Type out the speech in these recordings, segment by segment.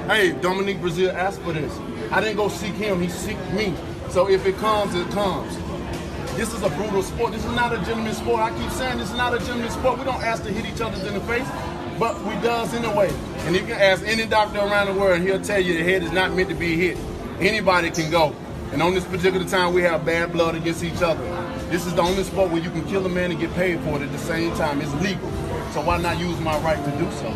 Hey, Dominique Brazil asked for this. I didn't go seek him, he seeked me. So if it comes, it comes. This is a brutal sport. This is not a gentleman's sport. I keep saying this is not a gentleman's sport. We don't ask to hit each other in the face, but we does anyway. And you can ask any doctor around the world, and he'll tell you the head is not meant to be hit. Anybody can go. And on this particular time, we have bad blood against each other. This is the only sport where you can kill a man and get paid for it at the same time. It's legal. So why not use my right to do so?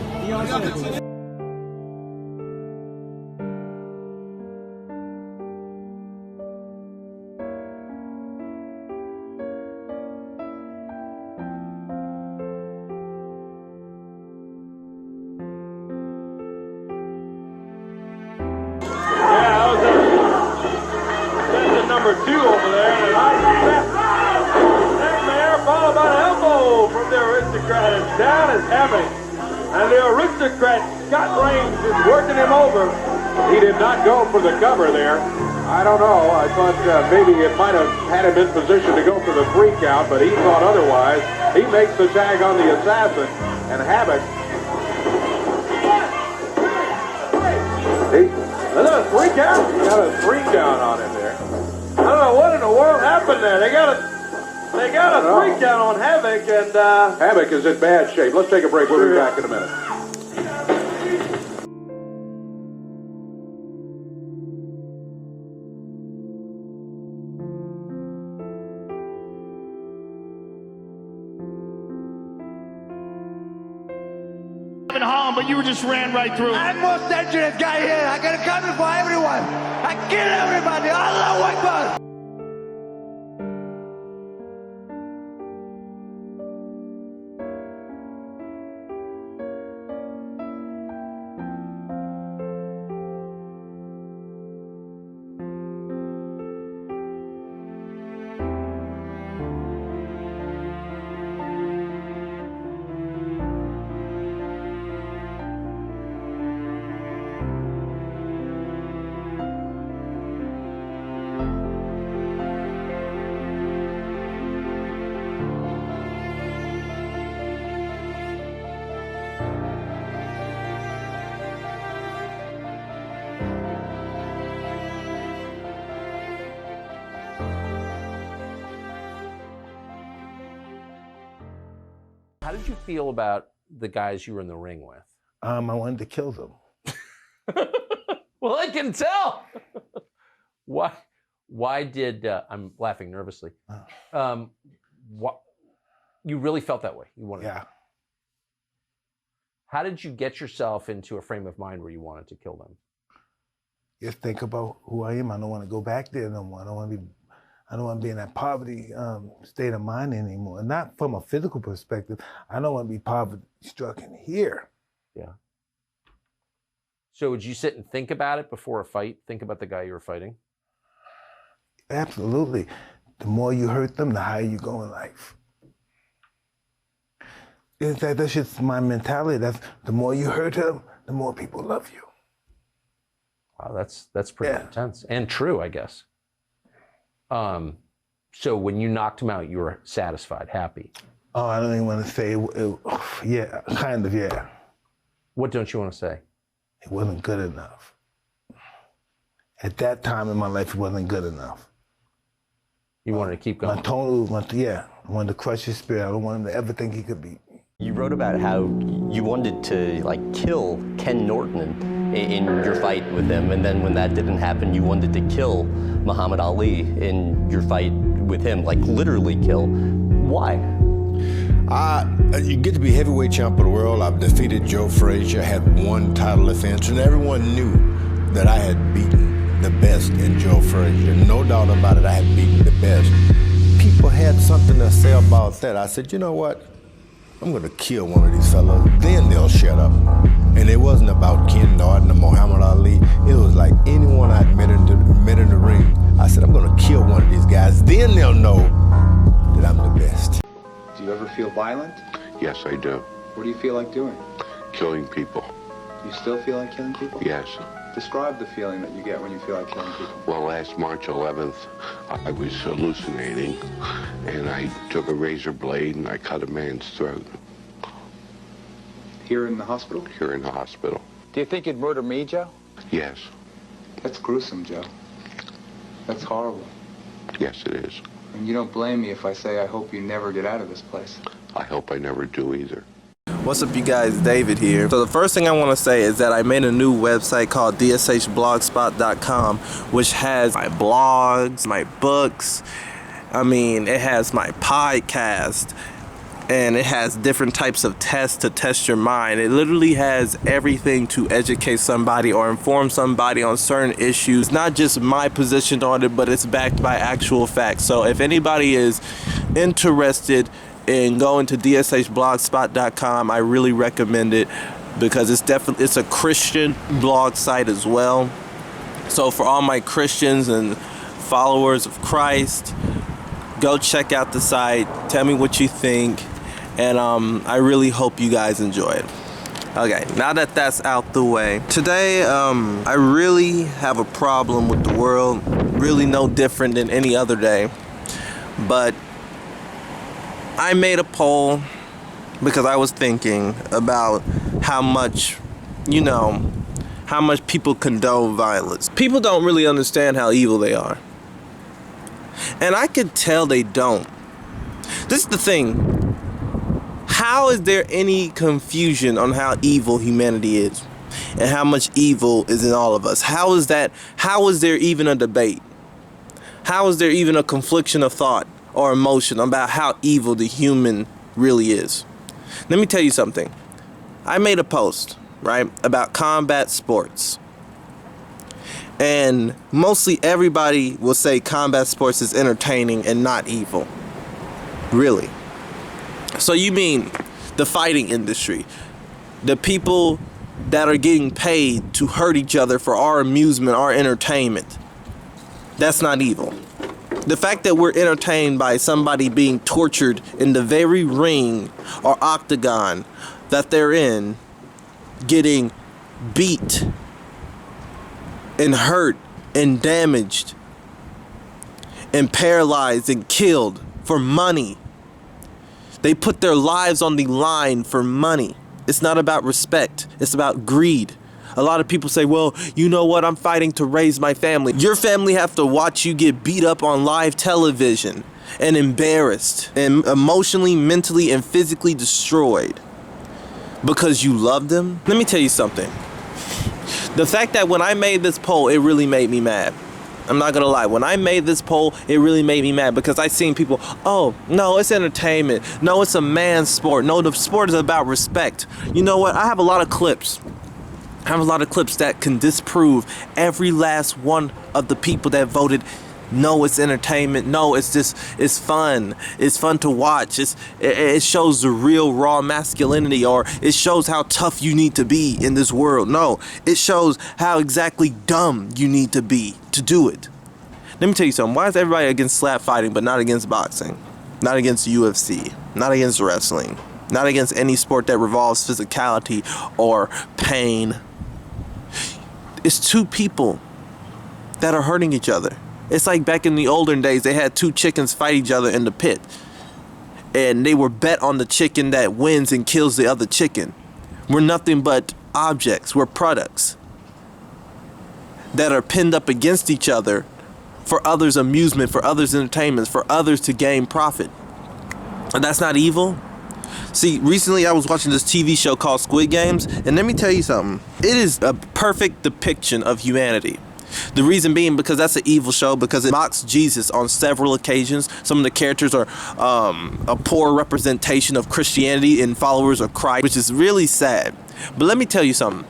Number 2 over there, and I neckmare followed by an elbow from the aristocrat, and down is Havoc. And the aristocrat, Scott Raines, is working him over. He did not go for the cover there. I don't know. I thought maybe it might have had him in position to go for the 3 count, but he thought otherwise. He makes the tag on the assassin, and Havoc. Another 3 count? He got a 3 count on him there. I don't know what in the world happened there. They got a 3 count on Havoc, and Havoc is in bad shape. Let's take a break. We'll be back in a minute. Harm, but you just ran right through. I'm most dangerous guy here. I got a coming for everyone. I kill everybody. Allah Akbar. How did you feel about the guys you were in the ring with? I wanted to kill them. Well, I can tell. Why did, I'm laughing nervously. What, you really felt that way? You wanted Yeah. How did you get yourself into a frame of mind where you wanted to kill them? Just think about who I am. I don't want to go back there no more. I don't want to be in that poverty state of mind anymore. Not from a physical perspective. I don't want to be poverty-struck in here. Yeah. So would you sit and think about it before a fight? Think about the guy you were fighting? Absolutely. The more you hurt them, the higher you go in life. It's like, that's just my mentality. That's the more you hurt them, the more people love you. Wow, that's pretty intense and true, I guess. So when you knocked him out, you were satisfied, happy? Oh, I don't even want to say yeah, kind of, yeah. What don't you want to say? It wasn't good enough. At that time in my life, it wasn't good enough. You wanted to keep going? I wanted to crush his spirit. I don't want him to ever think he could beat me. You wrote about how you wanted to kill Ken Norton in your fight with him, and then when that didn't happen, you wanted to kill Muhammad Ali in your fight with him, literally kill. Why? You get to be heavyweight champ of the world. I've defeated Joe Frazier, had one title defense, and everyone knew that I had beaten the best in Joe Frazier. No doubt about it, I had beaten the best. People had something to say about that. I said, you know what? I'm gonna kill one of these fellas, then they'll shut up. And it wasn't about Ken Norton or Muhammad Ali. It was like anyone I'd met in the ring. I said, I'm gonna kill one of these guys, then they'll know that I'm the best. Do you ever feel violent? Yes, I do. What do you feel like doing? Killing people. You still feel like killing people? Yes. Describe the feeling that you get when you feel like killing people. Well, last March 11th, I was hallucinating, and I took a razor blade and I cut a man's throat. Here in the hospital? Here in the hospital. Do you think you'd murder me, Joe? Yes. That's gruesome, Joe. That's horrible. Yes, it is. And you don't blame me if I say I hope you never get out of this place. I hope I never do either. What's up, you guys? David here. So the first thing I want to say is that I made a new website called dshblogspot.com, which has my blogs, my books. I mean, it has my podcast, and it has different types of tests to test your mind. It literally has everything to educate somebody or inform somebody on certain issues. Not just my position on it, but it's backed by actual facts. So if anybody is interested in going to dshblogspot.com, I really recommend it, because it's a Christian blog site as well. So for all my Christians and followers of Christ, go check out the site, tell me what you think, and I really hope you guys enjoy it. Okay, now that that's out the way, today I really have a problem with the world, really no different than any other day. But I made a poll because I was thinking about how much, how much people condone violence. People don't really understand how evil they are. And I could tell they don't. This is the thing. How is there any confusion on how evil humanity is and how much evil is in all of us? How is there even a debate? How is there even a confliction of thought or emotion about how evil the human really is? Let me tell you something. I made a post, right, about combat sports. And mostly everybody will say combat sports is entertaining and not evil. Really? So you mean the fighting industry, the people that are getting paid to hurt each other for our amusement, our entertainment, that's not evil? The fact that we're entertained by somebody being tortured in the very ring or octagon that they're in, getting beat and hurt and damaged and paralyzed and killed for money. They put their lives on the line for money. It's not about respect. It's about greed. A lot of people say, well, you know what? I'm fighting to raise my family. Your family have to watch you get beat up on live television and embarrassed and emotionally, mentally, and physically destroyed because you love them? Let me tell you something. The fact that when I made this poll, it really made me mad. I'm not gonna lie. When I made this poll, it really made me mad because I seen people, oh, no, it's entertainment. No, it's a man's sport. No, the sport is about respect. You know what? I have a lot of clips. That can disprove every last one of the people that voted no, it's entertainment. No, it's fun. It's fun to watch. It shows the real raw masculinity, or it shows how tough you need to be in this world. No, it shows how exactly dumb you need to be to do it. Let me tell you something. Why is everybody against slap fighting but not against boxing? Not against UFC? Not against wrestling? Not against any sport that revolves physicality or pain? It's two people that are hurting each other. It's like back in the olden days, they had two chickens fight each other in the pit. And they were bet on the chicken that wins and kills the other chicken. We're nothing but objects. We're products that are pinned up against each other for others' amusement, for others' entertainment, for others to gain profit. And that's not evil? See, recently I was watching this TV show called Squid Games, and let me tell you something. It is a perfect depiction of humanity. The reason being because that's an evil show, because it mocks Jesus on several occasions. Some of the characters are a poor representation of Christianity and followers of Christ, which is really sad. But let me tell you something.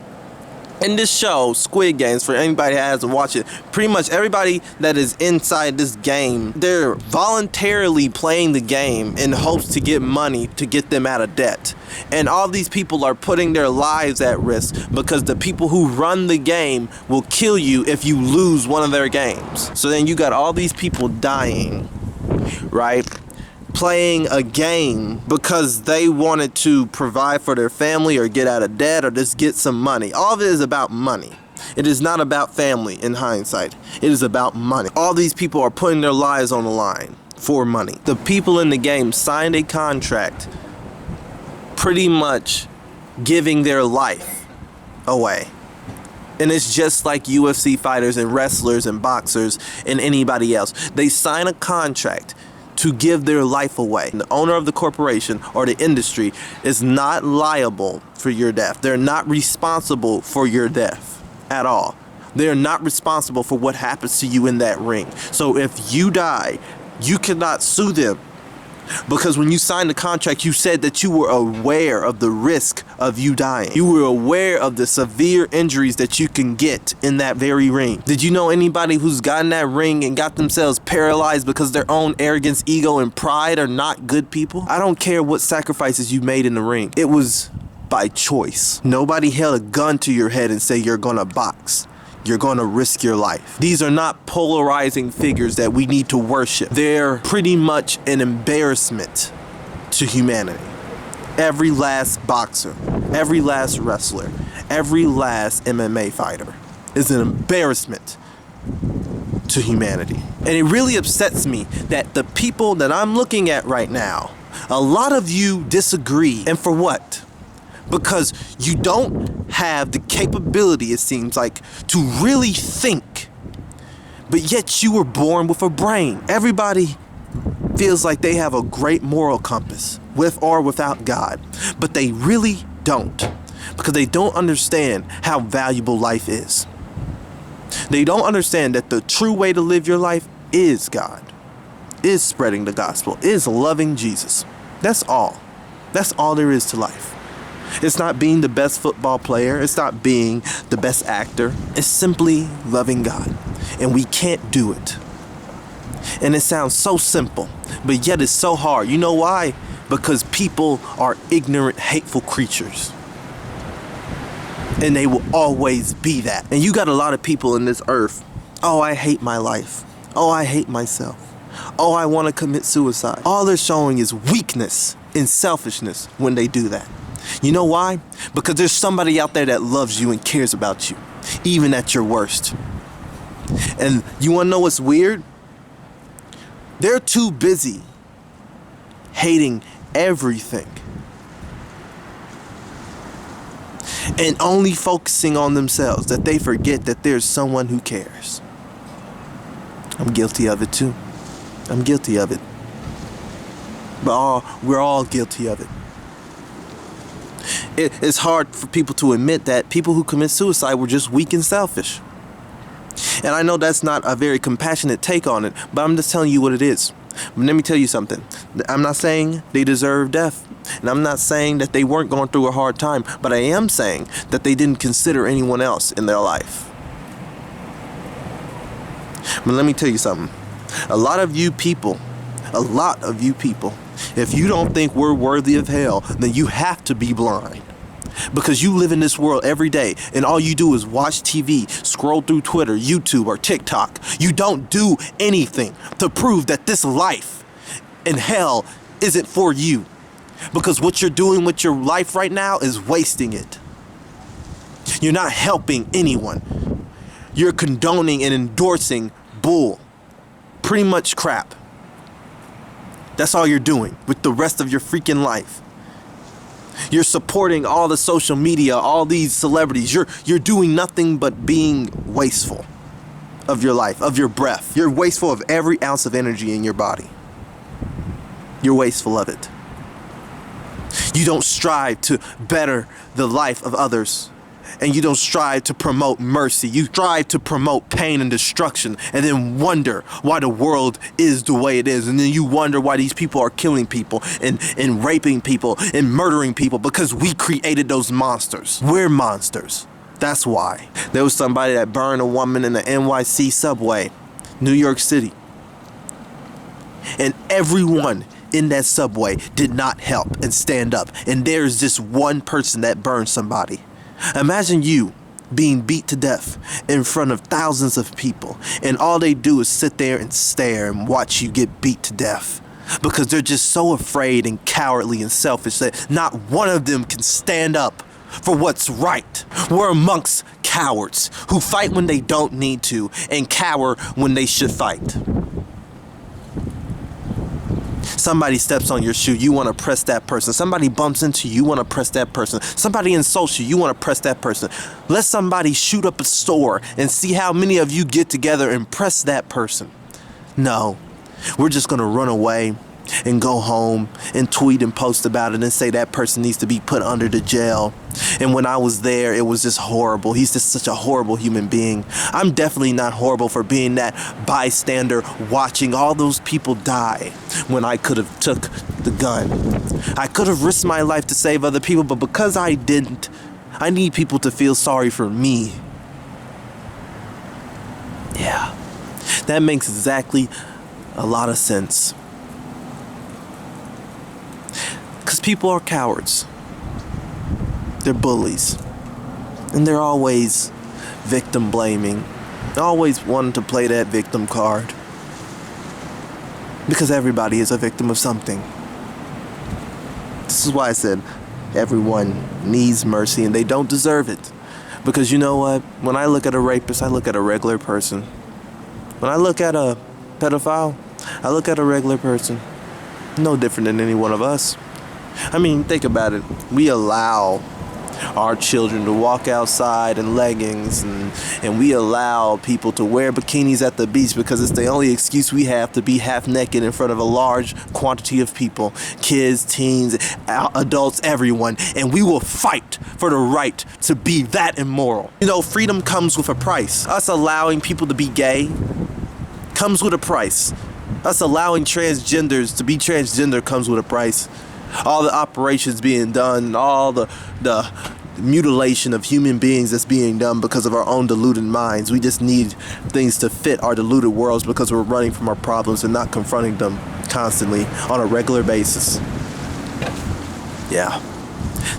In this show, Squid Games, for anybody that hasn't watched it, pretty much everybody that is inside this game, they're voluntarily playing the game in hopes to get money to get them out of debt. And all these people are putting their lives at risk because the people who run the game will kill you if you lose one of their games. So then you got all these people dying, right? Playing a game because they wanted to provide for their family or get out of debt or just get some money. All of it is about money. It is not about family in hindsight. It is about money. All these people are putting their lives on the line for money. The people in the game signed a contract pretty much giving their life away And it's just like UFC fighters and wrestlers and boxers and anybody else. They sign a contract to give their life away. The owner of the corporation or the industry is not liable for your death. They're not responsible for your death at all. They're not responsible for what happens to you in that ring. So if you die, you cannot sue them. Because when you signed the contract, you said that you were aware of the risk of you dying. You were aware of the severe injuries that you can get in that very ring. Did you know anybody who's gotten that ring and got themselves paralyzed because their own arrogance, ego, and pride are not good people? I don't care what sacrifices you made in the ring. It was by choice. Nobody held a gun to your head and said you're gonna box. You're going to risk your life. These are not polarizing figures that we need to worship. They're pretty much an embarrassment to humanity. Every last boxer, every last wrestler, every last MMA fighter is an embarrassment to humanity. And it really upsets me that the people that I'm looking at right now, a lot of you disagree. And for what? Because you don't have the capability, it seems like, to really think. But yet you were born with a brain. Everybody feels like they have a great moral compass, with or without God. But they really don't. Because they don't understand how valuable life is. They don't understand that the true way to live your life is God. Is spreading the gospel. Is loving Jesus. That's all. That's all there is to life. It's not being the best football player. It's not being the best actor. It's simply loving God. And we can't do it. And it sounds so simple, but yet it's so hard. You know why? Because people are ignorant, hateful creatures. And they will always be that. And you got a lot of people in this earth. Oh, I hate my life. Oh, I hate myself. Oh, I want to commit suicide. All they're showing is weakness and selfishness when they do that. You know why? Because there's somebody out there that loves you and cares about you, even at your worst. And you want to know what's weird? They're too busy hating everything and only focusing on themselves that they forget that there's someone who cares. I'm guilty of it too. I'm guilty of it. But we're all guilty of it. It's hard for people to admit that people who commit suicide were just weak and selfish. And I know that's not a very compassionate take on it, but I'm just telling you what it is. But let me tell you something. I'm not saying they deserve death. And I'm not saying that they weren't going through a hard time, but I am saying that they didn't consider anyone else in their life. But let me tell you something. A lot of you people, if you don't think we're worthy of hell, then you have to be blind. Because you live in this world every day and all you do is watch TV, scroll through Twitter, YouTube, or TikTok. You don't do anything to prove that this life in hell isn't for you. Because what you're doing with your life right now is wasting it. You're not helping anyone. You're condoning and endorsing bull. Pretty much crap. That's all you're doing with the rest of your freaking life. You're supporting all the social media, all these celebrities. You're doing nothing but being wasteful of your life, of your breath. You're wasteful of every ounce of energy in your body. You're wasteful of it. You don't strive to better the life of others. And you don't strive to promote mercy. You strive to promote pain and destruction, and then wonder why the world is the way it is. And then you wonder why these people are killing people and raping people and murdering people, because we created those monsters. We're monsters. That's why. There was somebody that burned a woman in the NYC subway, New York City. And everyone in that subway did not help and stand up. And there's this one person that burned somebody. Imagine you being beat to death in front of thousands of people, and all they do is sit there and stare and watch you get beat to death because they're just so afraid and cowardly and selfish that not one of them can stand up for what's right. We're amongst cowards who fight when they don't need Somebody steps on your shoe, you want to press that person. Somebody bumps into you, you want to press that person. Somebody insults you, you want to press that person. Let somebody shoot up a store and see how many of you get together and press that person. No, we're just going to run away and go home and tweet and post about it and say that person needs to be put under the jail. And when I was there, it was just horrible. He's just such a horrible human being. I'm definitely not horrible for being that bystander watching all those people die when I could have took the gun. I could have risked my life to save other people, but because I didn't, I need people to feel sorry for me. Yeah, that makes exactly a lot of sense. Because people are cowards. They're bullies. And they're always victim blaming. They're always wanting to play that victim card. Because everybody is a victim of something. This is why I said everyone needs mercy and they don't deserve it. Because you know what? When I look at a rapist, I look at a regular person. When I look at a pedophile, I look at a regular person. No different than any one of us. I mean, think about it. We allow our children to walk outside in leggings and we allow people to wear bikinis at the beach because it's the only excuse we have to be half naked in front of a large quantity of people, kids, teens, adults, everyone, and we will fight for the right to be that immoral. You know, freedom comes with a price. Us allowing people to be gay comes with a price. Us allowing transgenders to be transgender comes with a price. All the operations being done, all the mutilation of human beings that's being done because of our own deluded minds. We just need things to fit our deluded worlds because we're running from our problems and not confronting them constantly on a regular basis. Yeah,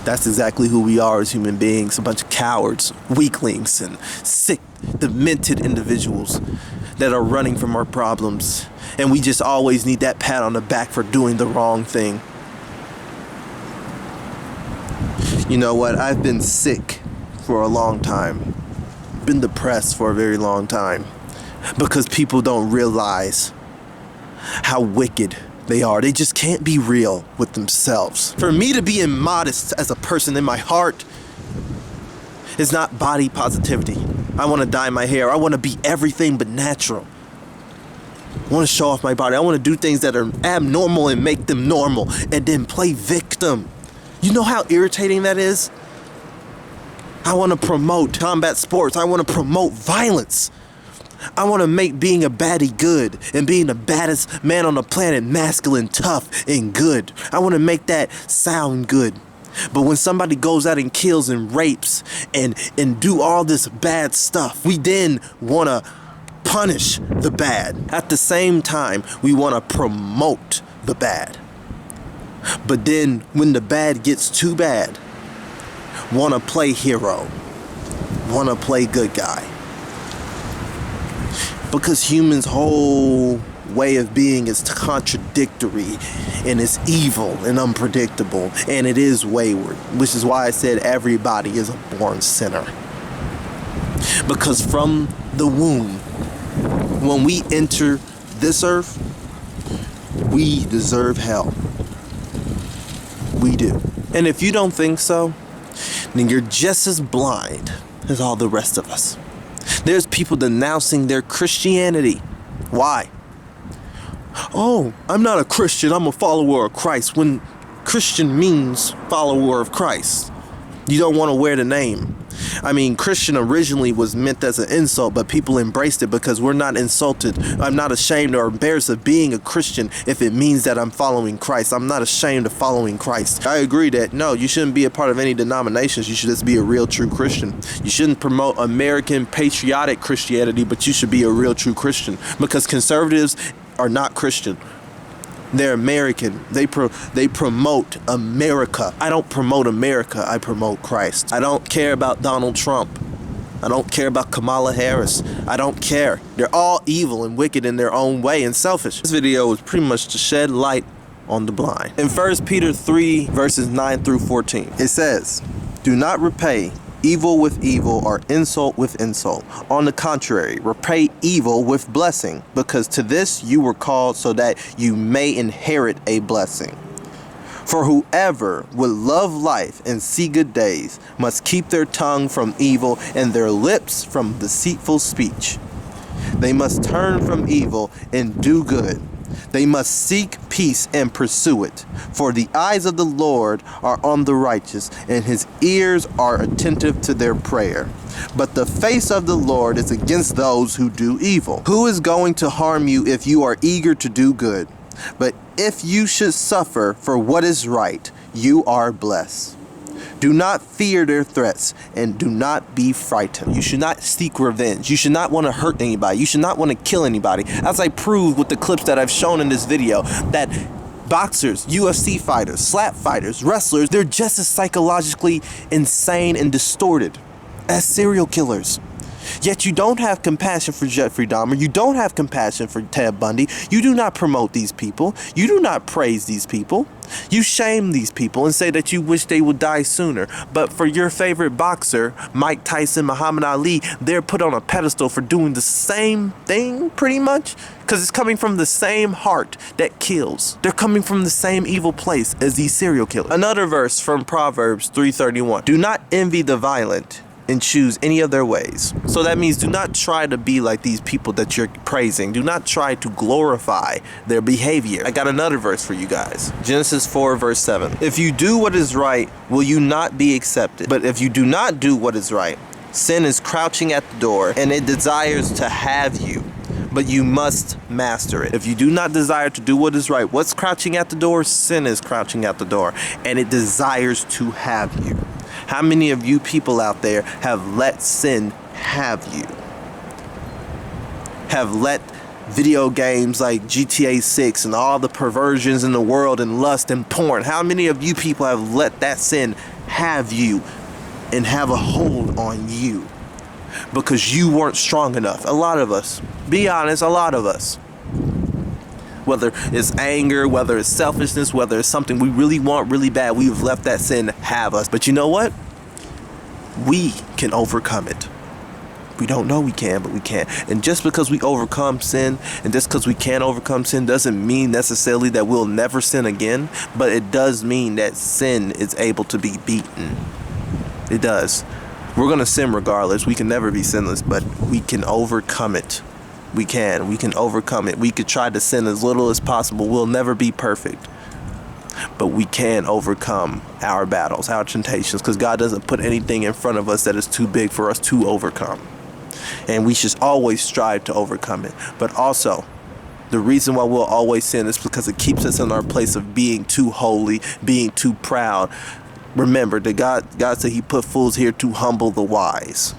that's exactly who we are as human beings, a bunch of cowards, weaklings, and sick, demented individuals that are running from our problems. And we just always need that pat on the back for doing the wrong thing. You know what? I've been sick for a long time. Been depressed for a very long time. Because people don't realize how wicked they are. They just can't be real with themselves. For me to be immodest as a person in my heart is not body positivity. I want to dye my hair. I want to be everything but natural. I want to show off my body. I want to do things that are abnormal and make them normal and then play victim. You know how irritating that is? I want to promote combat sports. I want to promote violence. I want to make being a baddie good and being the baddest man on the planet masculine, tough, and good. I want to make that sound good. But when somebody goes out and kills and rapes and do all this bad stuff, we then want to punish the bad. At the same time, we want to promote the bad. But then when the bad gets too bad, want to play hero, want to play good guy. Because humans' whole way of being is contradictory and it's evil and unpredictable and it is wayward, which is why I said everybody is a born sinner. Because from the womb, when we enter this earth, we deserve hell. We do. And if you don't think so, then you're just as blind as all the rest of us. There's people denouncing their Christianity. Why? Oh, I'm not a Christian, I'm a follower of Christ. When Christian means follower of Christ, you don't want to wear the name. I mean, Christian originally was meant as an insult, but people embraced it because we're not insulted. I'm not ashamed or embarrassed of being a Christian if it means that I'm following Christ. I'm not ashamed of following Christ. I agree that, no, you shouldn't be a part of any denominations. You should just be a real, true Christian. You shouldn't promote American patriotic Christianity, but you should be a real, true Christian. Because conservatives are not Christian. They're American. They promote America. I don't promote America. I promote Christ. I don't care about Donald Trump. I don't care about Kamala Harris. I don't care. They're all evil and wicked in their own way and selfish. This video is pretty much to shed light on the blind. In 1 Peter 3 verses 9 through 14, it says, "Do not repay evil with evil or insult with insult. On the contrary, repay evil with blessing, because to this you were called so that you may inherit a blessing. For whoever would love life and see good days must keep their tongue from evil and their lips from deceitful speech. They must turn from evil and do good. They must seek peace and pursue it. For the eyes of the Lord are on the righteous, and his ears are attentive to their prayer. But the face of the Lord is against those who do evil. Who is going to harm you if you are eager to do good? But if you should suffer for what is right, you are blessed. Do not fear their threats and do not be frightened. You should not seek revenge. You should not want to hurt anybody. You should not want to kill anybody. As I proved with the clips that I've shown in this video, that boxers, UFC fighters, slap fighters, wrestlers, they're just as psychologically insane and distorted as serial killers. Yet you don't have compassion for Jeffrey Dahmer. You don't have compassion for Ted Bundy. You do not promote these people. You do not praise these people. You shame these people and say that you wish they would die sooner. But for your favorite boxer, Mike Tyson, Muhammad Ali, they're put on a pedestal for doing the same thing, pretty much. Because it's coming from the same heart that kills. They're coming from the same evil place as these serial killers. Another verse from Proverbs 3:31. Do not envy the violent and choose any of their ways. So that means do not try to be like these people that you're praising. Do not try to glorify their behavior. I got another verse for you guys. Genesis 4 verse 7. If you do what is right, will you not be accepted? But if you do not do what is right, sin is crouching at the door and it desires to have you, but you must master it. If you do not desire to do what is right, what's crouching at the door? Sin is crouching at the door and it desires to have you. How many of you people out there have let sin have you? Have let video games like GTA 6 and all the perversions in the world and lust and porn. How many of you people have let that sin have you and have a hold on you? Because you weren't strong enough. A lot of us. Be honest, a lot of us. Whether it's anger, whether it's selfishness, whether it's something we really want really bad, we've let that sin have us. But you know what? We can overcome it. We don't know we can, but we can. And just because we overcome sin, and just because we can overcome sin, doesn't mean necessarily that we'll never sin again. But it does mean that sin is able to be beaten. It does. We're going to sin regardless. We can never be sinless, but we can overcome it. We can overcome it. We could try to sin as little as possible. We'll never be perfect. But we can overcome our battles, our temptations, because God doesn't put anything in front of us that is too big for us to overcome. And we should always strive to overcome it. But also, the reason why we'll always sin is because it keeps us in our place of being too holy, being too proud. Remember that God said he put fools here to humble the wise.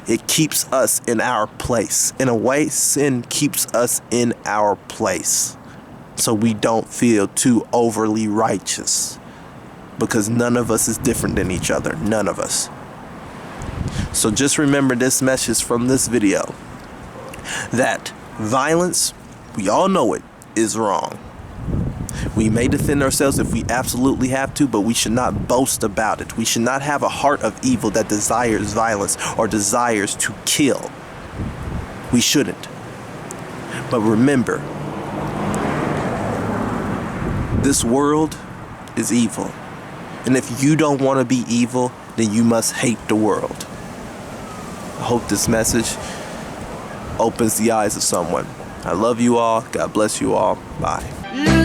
It keeps us in our place. In a way, sin keeps us in our place. So we don't feel too overly righteous. Because none of us is different than each other. None of us. So just remember this message from this video. That violence, we all know it, is wrong. We may defend ourselves if we absolutely have to, but we should not boast about it. We should not have a heart of evil that desires violence or desires to kill. We shouldn't. But remember, this world is evil. And if you don't want to be evil, then you must hate the world. I hope this message opens the eyes of someone. I love you all. God bless you all. Bye.